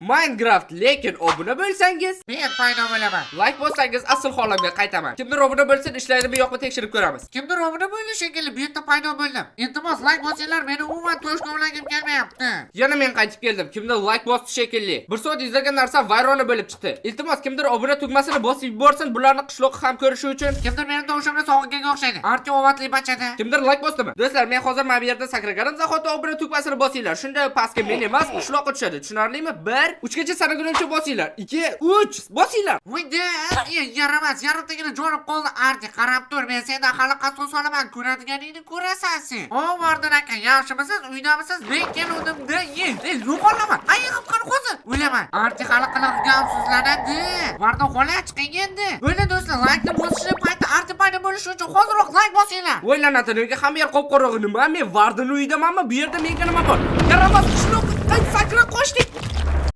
Minecraft lekin obuna bo'lsangiz, Men paydo bo'laman. like bossangiz asl holamga qaytaman. Kimdir obuna bo'lsin, ishlaydimi yo'qmi tekshirib ko'ramiz. Kimdir obuna bo'ldi shekilli, bu yerda paydo bo'ldim. Iltimos like bosinglar, meni umuman to'shqa ulagim kelmayapti. Yana men qaytib keldim. Kimdir like bosdi shekilli. Bir soat izlagan narsa vayrona bo'lib chiqdi. Iltimos kimdir obuna tugmasini bosib yuborsin, bularni qishloqqa ham ko'rishi uchun. Kimdir meni tovushimni sog'inga o'xshaydi. Arti ovatli bachada. Kimdir like bosdimi? Do'stlar, men hozir mana bu yerda sakraganim zahoti obuna tugmasini bosinglar. Shunda pastga men emas, qishloqqa tushadi. Tushunarlimi? 1 3 gacha sanaguncha bosinglar. 2 3 bosinglar. Voyda, yaramas, yarimtagina jo'nib qoldi. Arti qarab tur, men sendan hali qasos olaman. Ko'radiganingni ko'rasan sen. O, Vardon aka, yaxshimisiz? Uydamisiz? Men keluvdim-da, yo'qolaman. Ayiqib qani hozir. O'laman. Arti hali qiliq gamsizlanadi. Vardon xola chiqing endi. Bo'ldi do'stlar, like-ni bosishni payti arti paydo bo'lishi uchun hozirroq like bosinglar. O'ylanadi, nega hamma yer qop-qorong'i nima? Men Vardon uyidamanmi? Bu yerda menga nima bor? Yaramas qishloq, sakra qochdik.